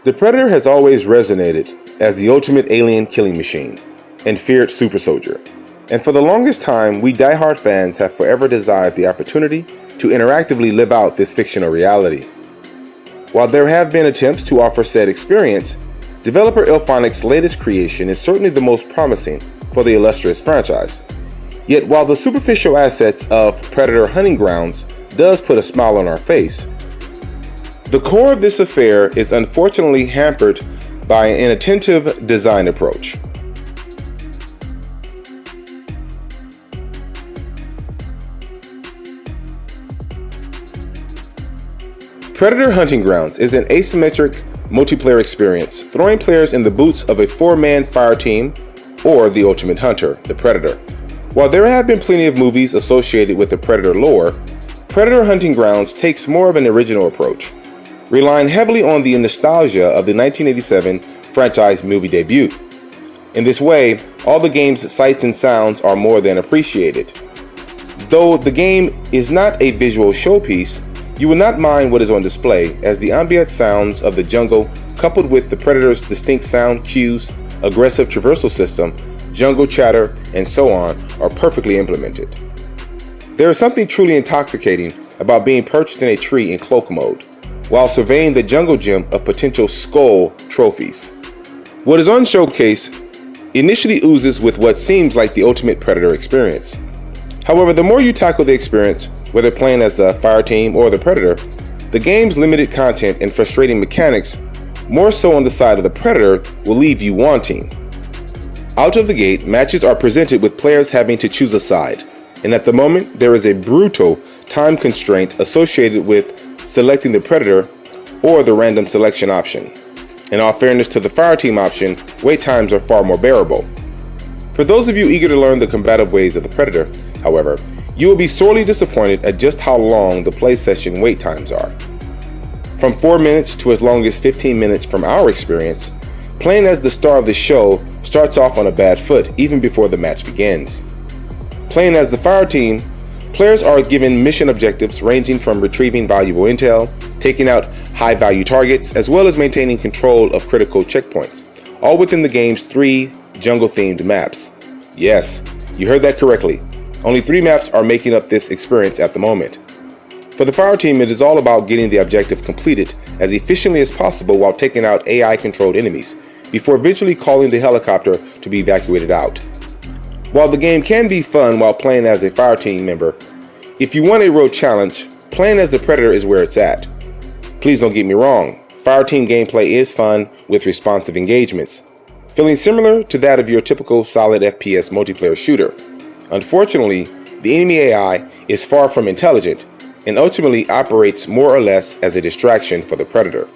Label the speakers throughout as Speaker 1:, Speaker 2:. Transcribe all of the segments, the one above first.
Speaker 1: The Predator has always resonated as the ultimate alien killing machine and feared super soldier. And for the longest time, we diehard fans have forever desired the opportunity to interactively live out this fictional reality. While there have been attempts to offer said experience, developer Illfonic's latest creation is certainly the most promising for the illustrious franchise. Yet while the superficial assets of Predator Huntinggrounds does put a smile on our face, the core of this affair is unfortunately hampered by an inattentive design approach. Predator Huntinggrounds is an asymmetric multiplayer experience, throwing players in the boots of a four-man fire team or the ultimate hunter, the Predator. While there have been plenty of movies associated with the Predator lore, Predator Huntinggrounds takes more of an original approach, relying heavily on the nostalgia of the 1987 franchise movie debut. In this way, all the game's sights and sounds are more than appreciated. Though the game is not a visual showpiece, you will not mind what is on display, as the ambient sounds of the jungle, coupled with the Predator's distinct sound cues, aggressive traversal system, jungle chatter, and so on, are perfectly implemented. There is something truly intoxicating about being perched in a tree in cloak mode, while surveying the jungle gym of potential skull trophies. What is on Showcase initially oozes with what seems like the ultimate Predator experience. However, the more you tackle the experience, whether playing as the Fireteam or the Predator, the game's limited content and frustrating mechanics, more so on the side of the Predator, will leave you wanting. Out of the gate, matches are presented with players having to choose a side, and at the moment there is a brutal time constraint associated with selecting the Predator or the random selection option. In all fairness to the Fireteam option, wait times are far more bearable. For those of you eager to learn the combative ways of the Predator, however, you will be sorely disappointed at just how long the play session wait times are. From 4 minutes to as long as 15 minutes from our experience, playing as the star of the show starts off on a bad foot even before the match begins. Playing as the Fireteam, players are given mission objectives ranging from retrieving valuable intel, taking out high-value targets, as well as maintaining control of critical checkpoints, all within the game's 3 jungle-themed maps. Yes, you heard that correctly. Only 3 maps are making up this experience at the moment. For the Fireteam, it is all about getting the objective completed as efficiently as possible while taking out AI-controlled enemies, before eventually calling the helicopter to be evacuated out. While the game can be fun while playing as a Fireteam member, if you want a real challenge, playing as the Predator is where it's at. Please don't get me wrong, Fireteam gameplay is fun with responsive engagements, feeling similar to that of your typical solid FPS multiplayer shooter. Unfortunately, the enemy AI is far from intelligent and ultimately operates more or less as a distraction for the Predator.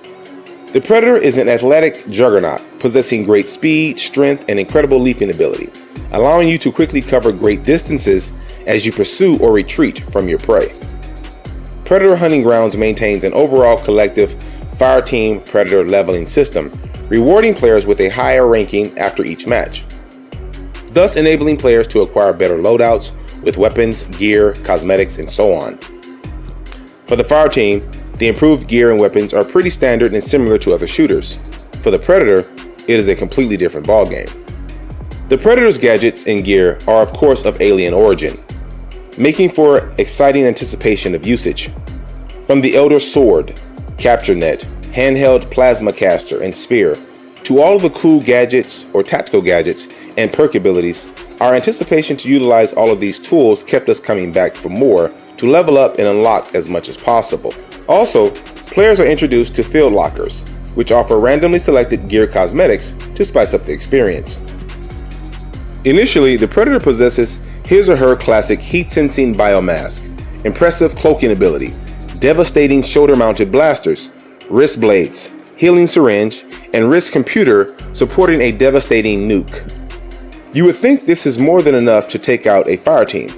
Speaker 1: The Predator is an athletic juggernaut, possessing great speed, strength, and incredible leaping ability, allowing you to quickly cover great distances as you pursue or retreat from your prey. Predator Huntinggrounds maintains an overall collective Fireteam Predator leveling system, rewarding players with a higher ranking after each match, thus enabling players to acquire better loadouts with weapons, gear, cosmetics, and so on. For the Fireteam, the improved gear and weapons are pretty standard and similar to other shooters. For the Predator, it is a completely different ballgame. The Predator's gadgets and gear are of course of alien origin, making for exciting anticipation of usage. From the eldersword, capture net, handheld plasmacaster, and spear, to all of the cool gadgets or tactical gadgets and perk abilities, our anticipation to utilize all of these tools kept us coming back for more to level up and unlock as much as possible. Also, players are introduced to field lockers, which offer randomly selected gear cosmetics to spice up the experience. Initially, the Predator possesses his or her classic heat-sensing biomask, impressive cloaking ability, devastating shoulder-mounted blasters, wristblades, healing syringe, and wristcomputer supporting a devastating nuke. You would think this is more than enough to take out a Fireteam,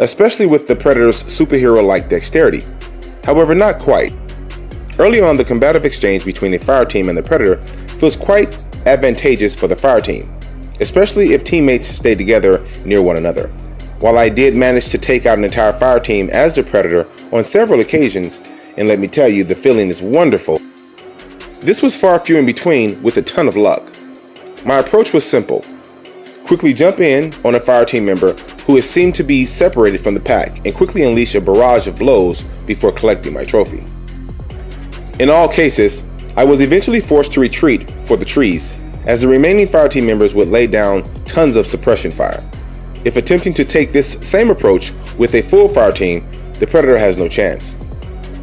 Speaker 1: especially with the Predator's superhero-like dexterity. However, not quite. Early on, the combative exchange between the Fireteam and the Predator feels quite advantageous for the Fireteam, especially if teammates stay together near one another. While I did manage to take out an entire Fireteam as the Predator on several occasions, and let me tell you, the feeling is wonderful. This was far few in between with a ton of luck. My approach was simple. Quickly jump in on a Fireteam member who has seemed to be separated from the pack and quickly unleash a barrage of blows before collecting my trophy. In all cases, I was eventually forced to retreat for the trees, as the remaining Fireteam members would lay down tons of suppression fire. If attempting to take this same approach with a full Fireteam, the Predator has no chance.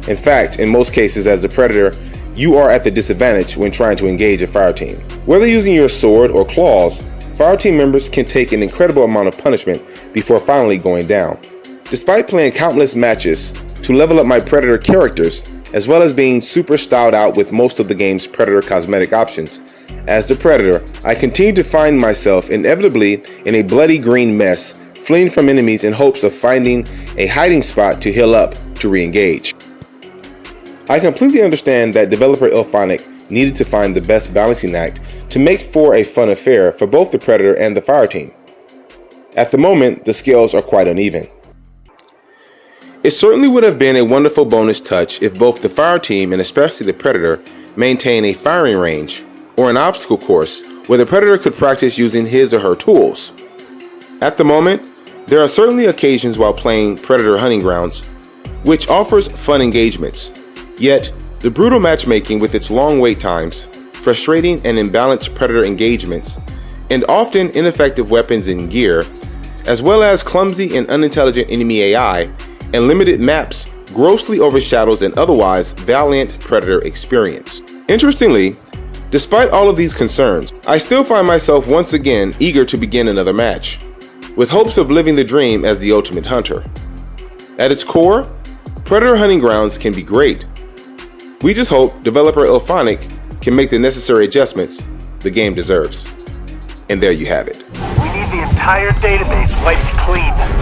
Speaker 1: In fact, in most cases as the Predator, you are at the disadvantage when trying to engage a Fireteam. Whether using your sword or claws, Fireteam members can take an incredible amount of punishment before finally going down. Despite playing countless matches to level up my Predator characters, as well as being super styled out with most of the game's Predator cosmetic options, as the Predator, I continue to find myself inevitably in a bloody green mess, fleeing from enemies in hopes of finding a hiding spot to heal up to re-engage. I completely understand that developer IllFonic needed to find the best balancing act to make for a fun affair for both the Predator and the Fireteam. At the moment, the scales are quite uneven. It certainly would have been a wonderful bonus touch if both the Fireteam and especially the Predator maintain a firing range or an obstacle course where the Predator could practice using his or her tools. At the moment, there are certainly occasions while playing Predator Hunting Grounds which offers fun engagements, yet the brutal matchmaking with its long wait times, frustrating and imbalanced Predator engagements, and often ineffective weapons and gear, as well as clumsy and unintelligent enemy AI and limited maps grossly overshadows an otherwise valiant Predator experience. Interestingly, despite all of these concerns, I still find myself once again eager to begin another match, with hopes of living the dream as the ultimate hunter. At its core, Predator Hunting Grounds can be great. We just hope developer IllFonic can make the necessary adjustments the game deserves. And there you have it.
Speaker 2: We need the entire database wiped clean.